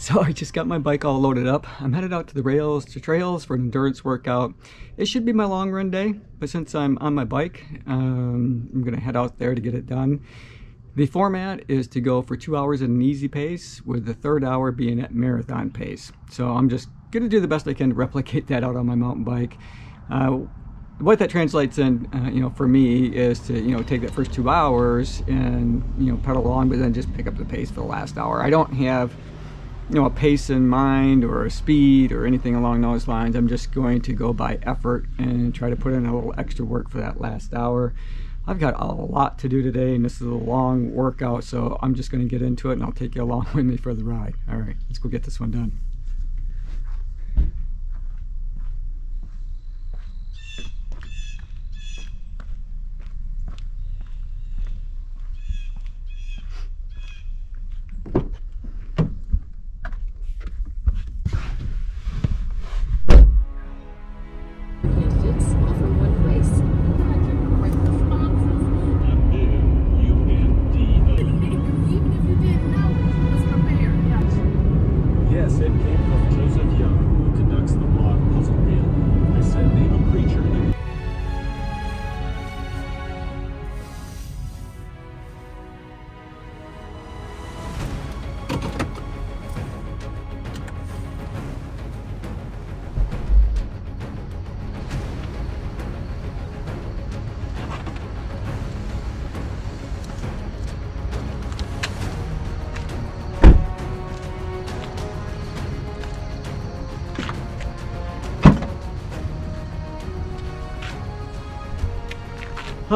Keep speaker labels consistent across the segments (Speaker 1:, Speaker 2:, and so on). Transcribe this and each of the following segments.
Speaker 1: So I just got my bike all loaded up. I'm headed out to the trails for an endurance workout. It should be my long run day, but since I'm on my bike, I'm gonna head out there to get it done. The format is to go for 2 hours at an easy pace, with the third hour being at marathon pace. So I'm just gonna do the best I can to replicate that out on my mountain bike. What that translates in, for me is to, take that first 2 hours and, pedal along, but then just pick up the pace for the last hour. I don't have, a pace in mind or a speed or anything along those lines. I'm just going to go by effort and try to put in a little extra work for that last hour. I've got a lot to do today, and this is a long workout, so I'm just going to get into it, and I'll take you along with me for the ride. All right, let's go get this one done.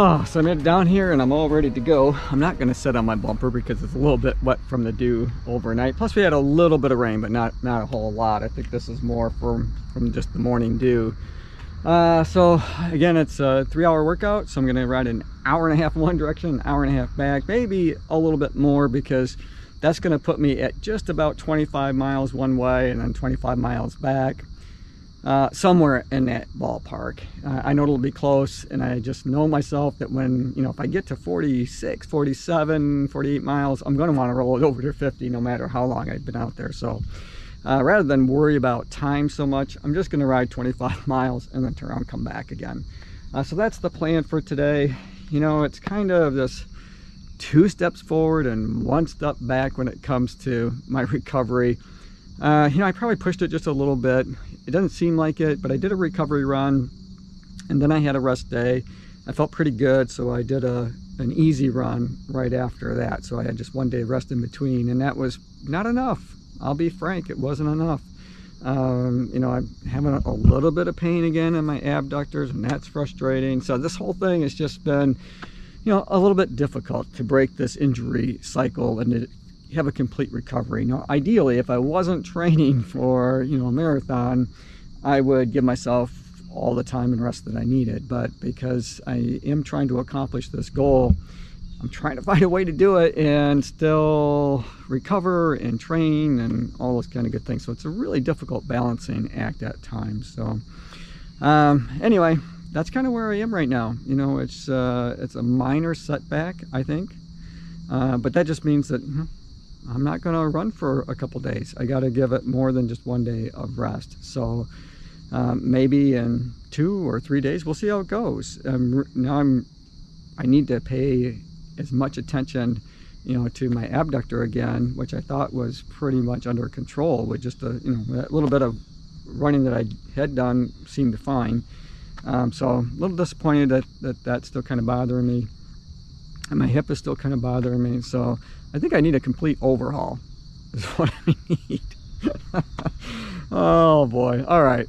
Speaker 1: Oh, so I made it down here and I'm all ready to go. I'm not going to sit on my bumper because it's a little bit wet from the dew overnight. Plus we had a little bit of rain, but not a whole lot. I think this is more from just the morning dew. So again, it's a 3-hour workout. So I'm going to ride an hour and a half in one direction, an hour and a half back, maybe a little bit more, because that's going to put me at just about 25 miles one way and then 25 miles back. Somewhere in that ballpark. I know it'll be close, and I just know myself that when, if I get to 46, 47, 48 miles, I'm going to want to roll it over to 50 no matter how long I've been out there. So rather than worry about time so much, I'm just going to ride 25 miles and then turn around and come back again. So that's the plan for today. It's kind of this 2 steps forward and 1 step back when it comes to my recovery. I probably pushed it just a little bit. It doesn't seem like it, but I did a recovery run, and then I had a rest day. I felt pretty good, so I did an easy run right after that. So I had just 1 day of rest in between, and that was not enough. I'll be frank, it wasn't enough. I'm having a little bit of pain again in my abductors, and that's frustrating. So this whole thing has just been, a little bit difficult to break this injury cycle and to have a complete recovery. Now, ideally, if I wasn't training for, a marathon, I would give myself all the time and rest that I needed. But because I am trying to accomplish this goal, I'm trying to find a way to do it and still recover and train and all those kind of good things. So it's a really difficult balancing act at times. So anyway, that's kind of where I am right now. It's a minor setback, I think. But that just means that I'm not going to run for a couple days. I got to give it more than just 1 day of rest. So maybe in 2 or 3 days, we'll see how it goes. Now I need to pay as much attention, to my abductor again, which I thought was pretty much under control with just that little bit of running that I had done seemed fine. So a little disappointed that's still kind of bothering me. And my hip is still kind of bothering me. So I think I need a complete overhaul is what I need. Oh boy. All right.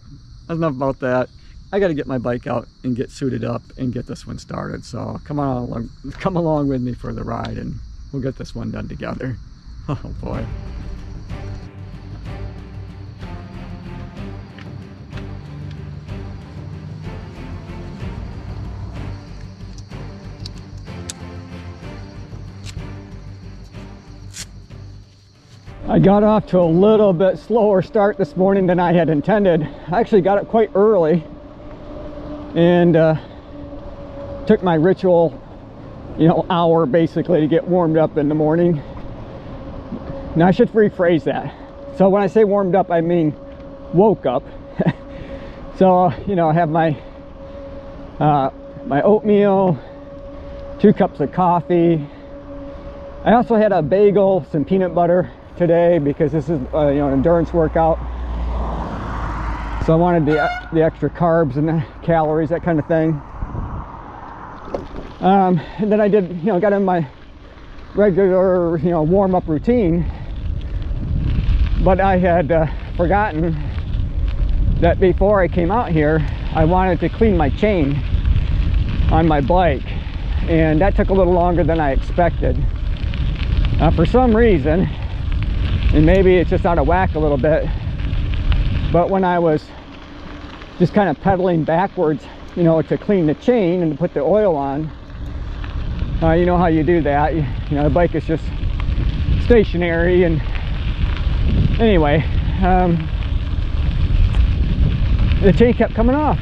Speaker 1: That's enough about that. I got to get my bike out and get suited up and get this one started. So come along with me for the ride, and we'll get this one done together. Oh boy. I got off to a little bit slower start this morning than I had intended. I actually got it quite early and took my ritual, hour basically to get warmed up in the morning. Now I should rephrase that. So when I say warmed up, I mean woke up. So, you know, I have my my oatmeal, 2 cups of coffee. I also had a bagel, some peanut butter today because this is you know, an endurance workout. So I wanted the extra carbs and the calories, that kind of thing. And then I did, you know, got in my regular, you know, warm-up routine. But I had forgotten that before I came out here, I wanted to clean my chain on my bike, and that took a little longer than I expected. For some reason, and maybe it's just out of whack a little bit, but when I was just kind of pedaling backwards, you know, to clean the chain and to put the oil on, you know how you do that. You know, the bike is just stationary, and anyway, the chain kept coming off.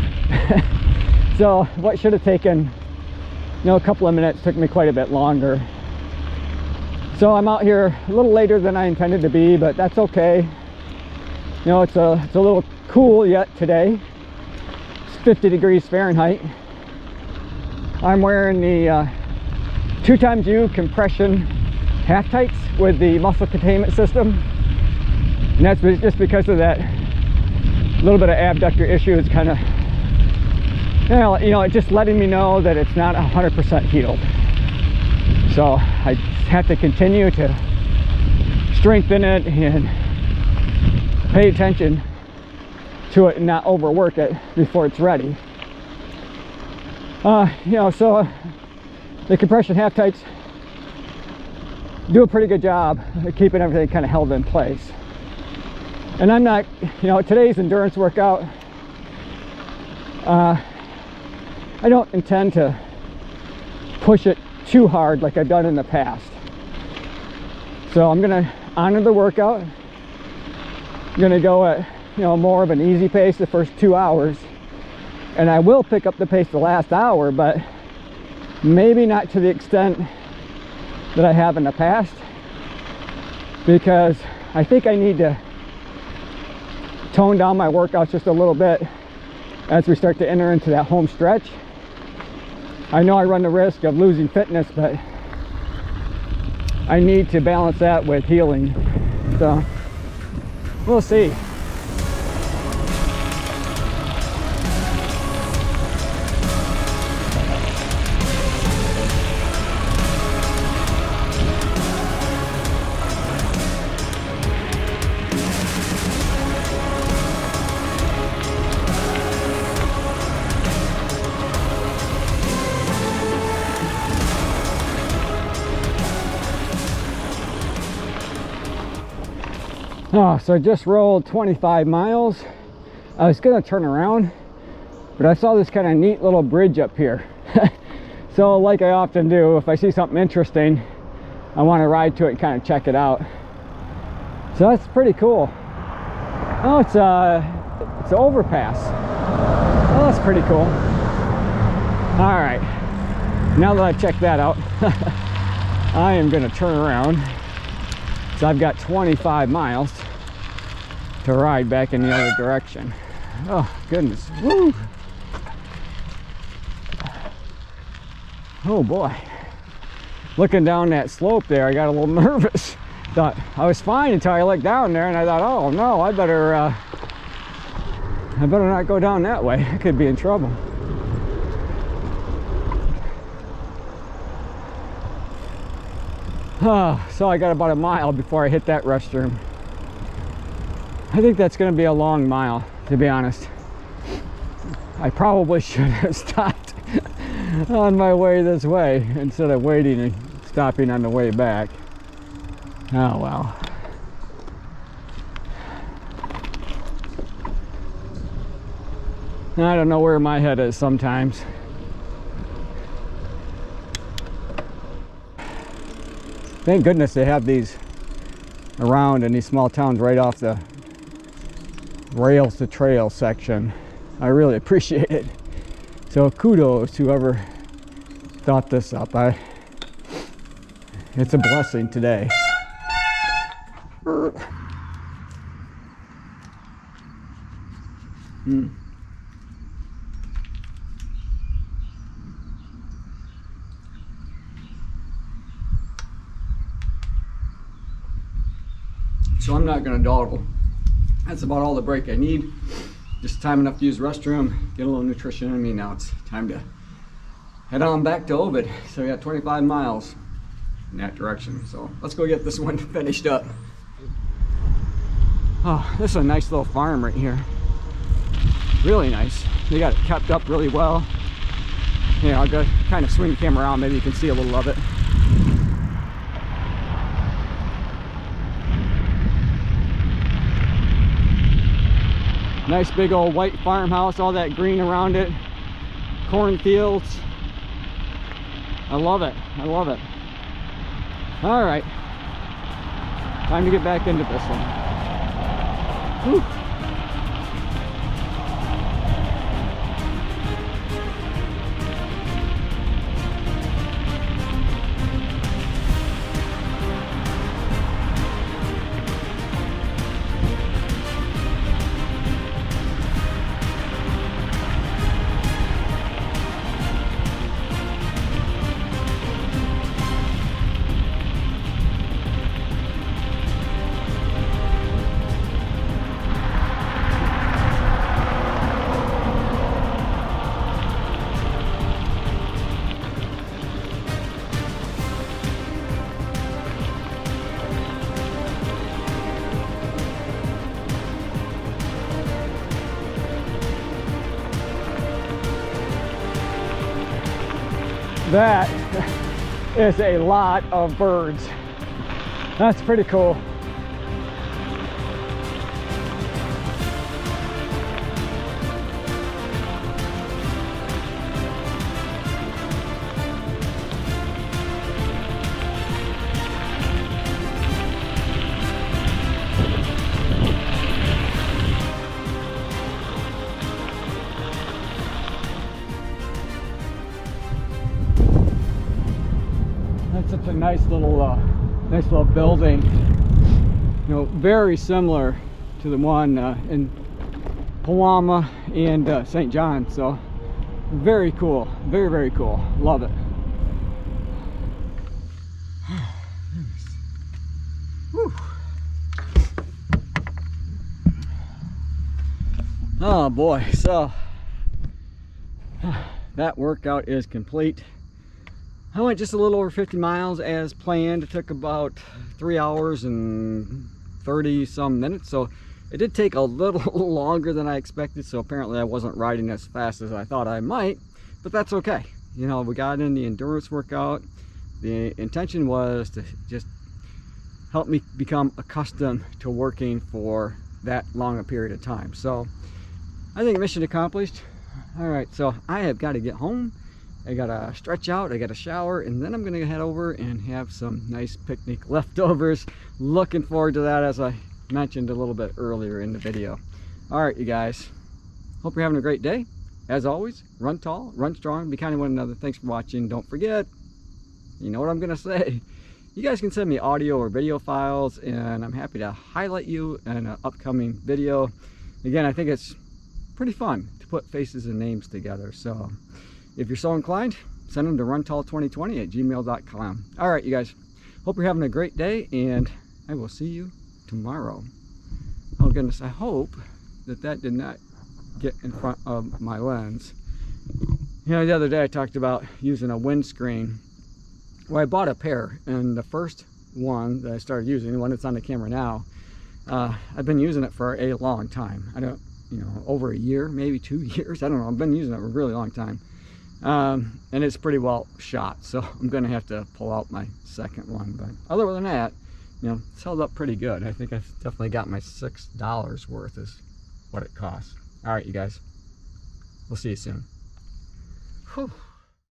Speaker 1: So what should have taken, you know, a couple of minutes took me quite a bit longer. So I'm out here a little later than I intended to be, but that's okay. You know, it's a little cool yet today. It's 50 degrees Fahrenheit. I'm wearing the 2XU compression half tights with the muscle containment system, and that's just because of that little bit of abductor issue. It's kind of, you know, it's just letting me know that it's not 100% healed. So I have to continue to strengthen it and pay attention to it and not overwork it before it's ready. You know, so the compression half tights do a pretty good job of keeping everything kind of held in place. And I'm not, you know, today's endurance workout, I don't intend to push it too hard like I've done in the past. So I'm gonna honor the workout. I'm gonna go at, you know, more of an easy pace the first 2 hours, and I will pick up the pace the last hour, but maybe not to the extent that I have in the past, because I think I need to tone down my workouts just a little bit as we start to enter into that home stretch. I know I run the risk of losing fitness, but I need to balance that with healing. So we'll see. Oh, so I just rolled 25 miles. I was gonna turn around, but I saw this kind of neat little bridge up here. So like I often do, if I see something interesting, I want to ride to it and kind of check it out. So that's pretty cool. Oh, it's an overpass. Oh, that's pretty cool. All right, now that I've checked that out, I am gonna turn around. So I've got 25 miles to ride back in the other direction. Oh, goodness. Woo! Oh, boy. Looking down that slope there, I got a little nervous. Thought I was fine until I looked down there, and I thought, oh, no, I better not go down that way. I could be in trouble. So I got about a mile before I hit that restroom. I think that's going to be a long mile, to be honest. I probably should have stopped on my way this way instead of waiting and stopping on the way back. Oh well. I don't know where my head is sometimes. Thank goodness they have these around in these small towns right off the rails to trail section. I really appreciate it. So kudos to whoever thought this up. It's a blessing today. So I'm not gonna dawdle. That's about all the break I need. Just time enough to use the restroom, get a little nutrition in me. Now it's time to head on back to Ovid. So we got 25 miles in that direction. So let's go get this one finished up. Oh, this is a nice little farm right here. Really nice. They got it kept up really well. Yeah, I'll go kind of swing the camera around, maybe you can see a little of it. Nice big old white farmhouse, all that green around it. Cornfields. I love it. I love it. All right. Time to get back into this one. Whew. That is a lot of birds. That's pretty cool. That's such a nice little building. You know, very similar to the one in Palama and St. John. So very cool, very, very cool. Love it. Whew. Oh boy, so that workout is complete. I went just a little over 50 miles as planned. It took about 3 hours and 30 some minutes, so it did take a little longer than I expected. So apparently I wasn't riding as fast as I thought I might, but that's okay. You know, we got in the endurance workout. The intention was to just help me become accustomed to working for that long a period of time. So I think mission accomplished. All right, so I have got to get home. I gotta stretch out, I gotta shower, and then I'm gonna head over and have some nice picnic leftovers. Looking forward to that, as I mentioned a little bit earlier in the video. All right, you guys, hope you're having a great day. As always, run tall, run strong, be kind to one another. Thanks for watching. Don't forget, you know what I'm gonna say, you guys can send me audio or video files, and I'm happy to highlight you in an upcoming video. Again, I think it's pretty fun to put faces and names together. So if you're so inclined, send them to runtall2020@gmail.com. All right, you guys, hope you're having a great day, and I will see you tomorrow. Oh goodness, I hope that that did not get in front of my lens. You know, the other day I talked about using a windscreen. Well, I bought a pair, and the first one that I started using, the one that's on the camera now, I've been using it for a long time. I don't, you know, over a year, maybe 2 years. I don't know. I've been using it for a really long time. And it's pretty well shot, so I'm gonna have to pull out my second one. But other than that, you know, it's held up pretty good. I think I've definitely got my $6 worth is what it costs. All right, you guys, we'll see you soon. Whew.